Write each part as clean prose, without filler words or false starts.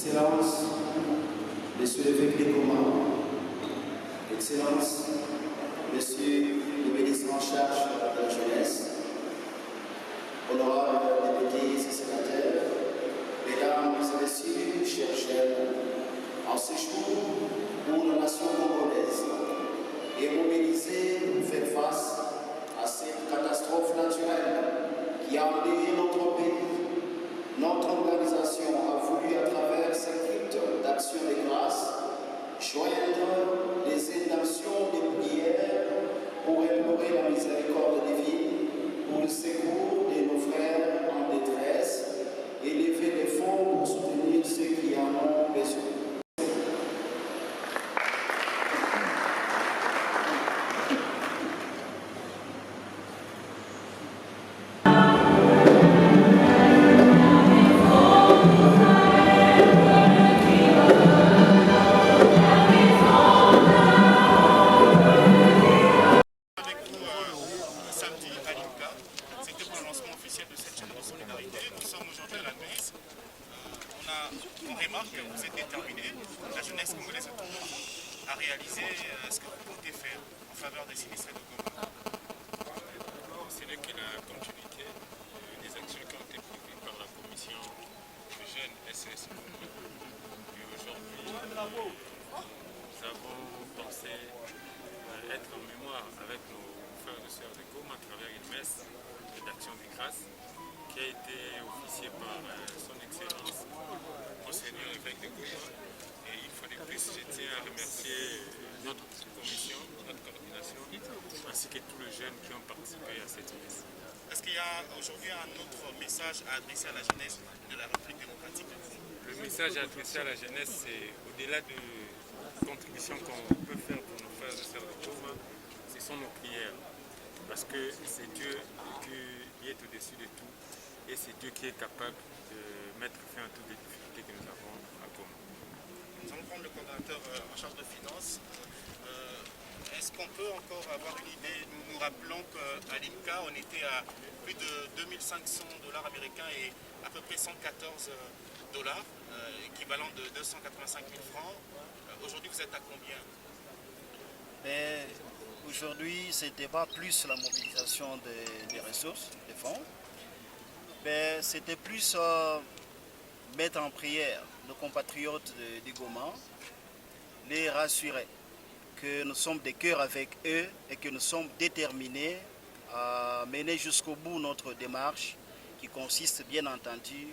Excellences, Messieurs l'évêque des Communs, Excellences, Messieurs les ministres en charge de la jeunesse, honorables députés et sénateurs, Mesdames et Messieurs, chers jeunes, en ce jour où la nation congolaise est mobilisée pour faire face à cette catastrophe naturelle qui a endeuillé notre pays, notre organisation a voulu, à travers cette rite d'action de grâce, joindre les intentions de prière pour implorer la miséricorde divine, pour le secours de nos frères en détresse et lever des fonds pour soutenir ceux qui en ont besoin. On remarque que vous êtes déterminé, la jeunesse congolaise à réaliser ce que vous comptez faire en faveur des sinistrés de Goma. Ce n'est que la continuité des actions qui ont été prévues par la commission de jeunes SS Congo. Et aujourd'hui, nous avons pensé être en mémoire avec nos frères et sœurs de Goma à travers une messe d'action de grâce qui a été officiée par son Excellence Monseigneur évêque de Goma. Et une fois de plus, je tiens à remercier notre commission, notre coordination, ainsi que tous les jeunes qui ont participé à cette messe. Est-ce qu'il y a aujourd'hui un autre message à adresser à la jeunesse de la République démocratique? Le message adressé à la jeunesse, c'est au-delà de contributions qu'on peut faire pour nos frères et sœurs de Goma, ce sont nos prières. Parce que c'est Dieu qui est au-dessus de tout et c'est Dieu qui est capable de mettre fin à toutes les difficultés que nous avons à Goma. Nous allons prendre le coordinateur en charge de finances. est-ce qu'on peut encore avoir une idée? Nous nous rappelons qu'à l'IMCA, on était à plus de 2500 dollars américains et à peu près 114 dollars, équivalent de 285 000 francs. Aujourd'hui, vous êtes à combien? Mais aujourd'hui, ce n'était pas plus la mobilisation des ressources, des fonds, mais c'était plus mettre en prière nos compatriotes de Goma, les rassurer que nous sommes de cœur avec eux et que nous sommes déterminés à mener jusqu'au bout notre démarche qui consiste bien entendu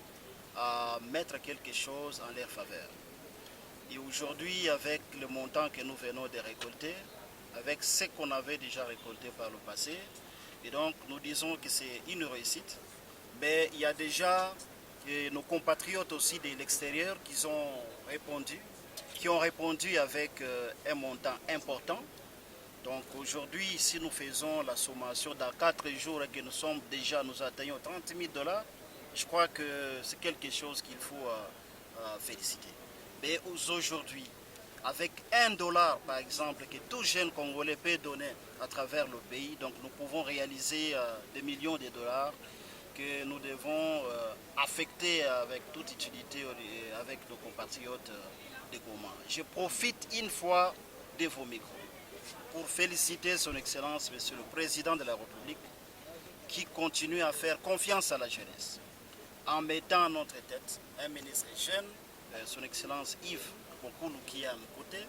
à mettre quelque chose en leur faveur. Et aujourd'hui, avec le montant que nous venons de récolter, avec ce qu'on avait déjà récolté par le passé, et donc nous disons que c'est une réussite, mais il y a déjà nos compatriotes aussi de l'extérieur qui ont répondu avec un montant important. Donc aujourd'hui, si nous faisons la sommation dans 4 jours et que nous atteignons 30 000 dollars, je crois que c'est quelque chose qu'il faut féliciter. Mais aujourd'hui, avec 1 dollar par exemple, que tout jeune Congolais peut donner à travers le pays, donc nous pouvons réaliser des millions de dollars que nous devons affecter avec toute utilité avec nos compatriotes de Goma. Je profite une fois de vos micros pour féliciter son Excellence, Monsieur le Président de la République, qui continue à faire confiance à la jeunesse, en mettant à notre tête un ministre jeune, son Excellence Yves Bokoulou, qui est à nos côtés,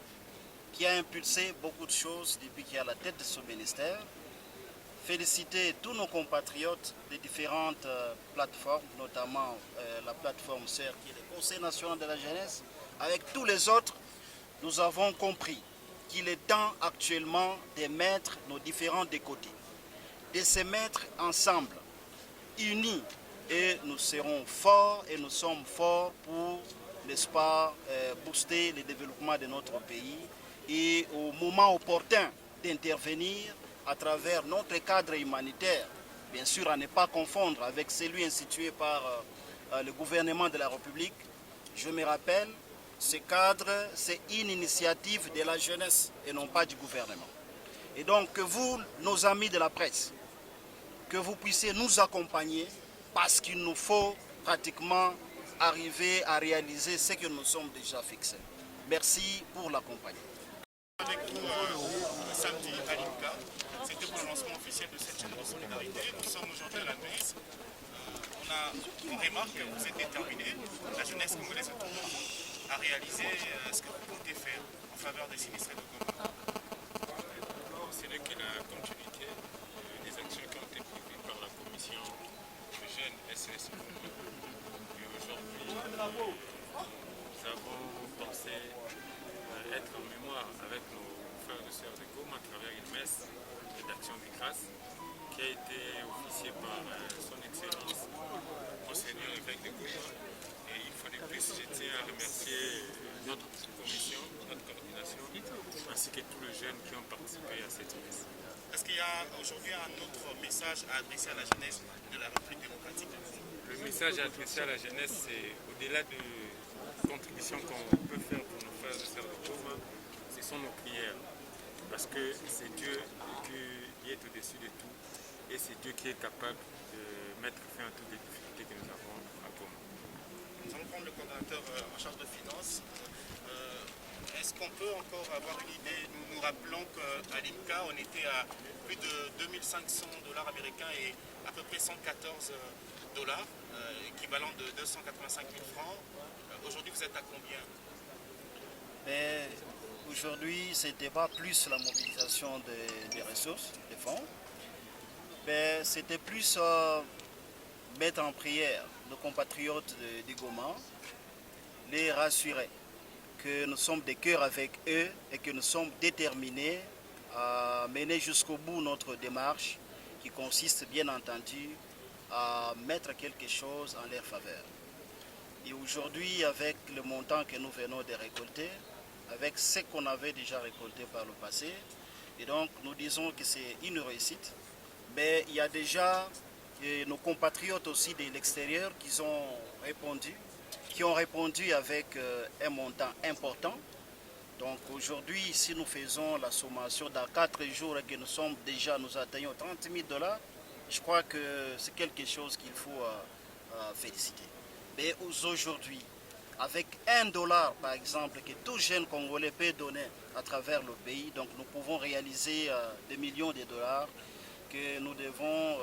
qui a impulsé beaucoup de choses depuis qu'il est à la tête de ce ministère. Féliciter tous nos compatriotes des différentes plateformes, notamment la plateforme sœur qui est le Conseil national de la jeunesse. Avec tous les autres, nous avons compris qu'il est temps actuellement de mettre nos différents de côté, de se mettre ensemble, unis, et nous serons forts et nous sommes forts pour, n'est-ce pas, booster le développement de notre pays et au moment opportun d'intervenir à travers notre cadre humanitaire, bien sûr à ne pas confondre avec celui institué par le gouvernement de la République. Je me rappelle, ce cadre, c'est une initiative de la jeunesse et non pas du gouvernement. Et donc que vous, nos amis de la presse, que vous puissiez nous accompagner parce qu'il nous faut pratiquement arriver à réaliser ce que nous sommes déjà fixés. Merci pour l'accompagnement. Avec vous samedi à l'IMCA, c'était pour le lancement officiel de cette chaîne de solidarité. Nous sommes aujourd'hui à la mairie. On remarque que vous êtes déterminés, la jeunesse congolaise à réaliser ce que vous comptez faire en faveur des sinistrés de Goma. C'est là que la continuité des actions qui ont été prévues par la commission de jeunes SES. Et aujourd'hui, nous avons pensé être en mémoire avec nos frères et sœurs de Goma à travers une messe d'action de grâce qui a été officiée par son Excellence Monseigneur évêque de Goma. Et une fois de plus, je tiens à remercier notre commission, notre coordination, ainsi que tous les jeunes qui ont participé à cette messe. Est-ce qu'il y a aujourd'hui un autre message à adresser à la jeunesse de la République démocratique? Le message adressé à la jeunesse, c'est au-delà de contributions qu'on peut faire pour nos frères et sœurs de Goma, ce sont nos prières. Parce que c'est Dieu qui est au-dessus de tout et c'est Dieu qui est capable de mettre fin à toutes les difficultés que nous avons à Goma. Nous allons prendre le coordinateur en charge de finances. Est-ce qu'on peut encore avoir une idée? Nous nous rappelons qu'à l'IMCA, on était à plus de 2500 dollars américains et à peu près 114 dollars, équivalent de 285 000 francs. Aujourd'hui, vous êtes à combien? Mais aujourd'hui, ce n'était pas plus la mobilisation des ressources, des fonds, mais c'était plus mettre en prière nos compatriotes de Goma, les rassurer que nous sommes de cœur avec eux et que nous sommes déterminés à mener jusqu'au bout notre démarche qui consiste bien entendu à mettre quelque chose en leur faveur. Et aujourd'hui, avec le montant que nous venons de récolter, avec ce qu'on avait déjà récolté par le passé, et donc nous disons que c'est une réussite, mais il y a déjà nos compatriotes aussi de l'extérieur qui ont répondu avec un montant important. Donc aujourd'hui, ici, nous faisons la sommation dans 4 jours et que nous atteignons 30 000 $. Je crois que c'est quelque chose qu'il faut féliciter. Mais aujourd'hui, avec $1 par exemple, que tout jeune Congolais peut donner à travers le pays, donc nous pouvons réaliser des millions de dollars que nous devons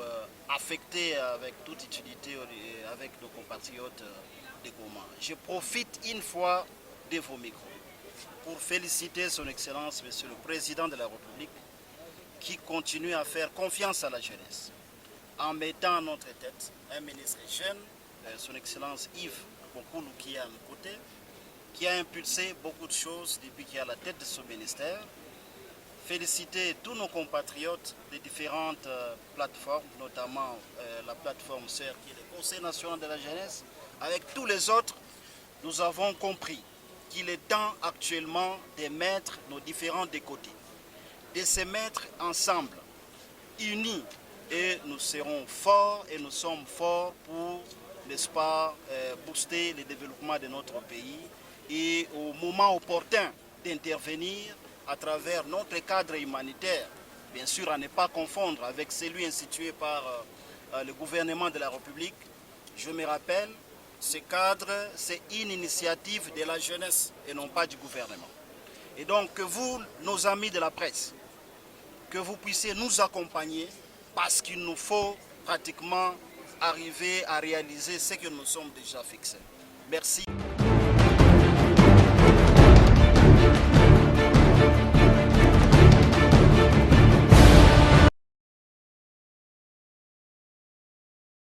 affecter avec toute utilité avec nos compatriotes de Goma. Je profite une fois de vos micros pour féliciter son Excellence, Monsieur le Président de la République, qui continue à faire confiance à la jeunesse, en mettant à notre tête un ministre jeune, son Excellence Yves Bokoulou, qui est à nos côtés, qui a impulsé beaucoup de choses depuis qu'il est à la tête de ce ministère. Féliciter tous nos compatriotes des différentes plateformes, notamment la plateforme sœur qui est le Conseil national de la jeunesse. Avec tous les autres, nous avons compris qu'il est temps actuellement de mettre nos différents de côté, de se mettre ensemble, unis, et nous serons forts et nous sommes forts pour, n'est-ce pas, booster le développement de notre pays et au moment opportun d'intervenir à travers notre cadre humanitaire, bien sûr à ne pas confondre avec celui institué par le gouvernement de la République. Je me rappelle, ce cadre, c'est une initiative de la jeunesse et non pas du gouvernement. Et donc que vous, nos amis de la presse, que vous puissiez nous accompagner parce qu'il nous faut pratiquement arriver à réaliser ce que nous sommes déjà fixés. Merci.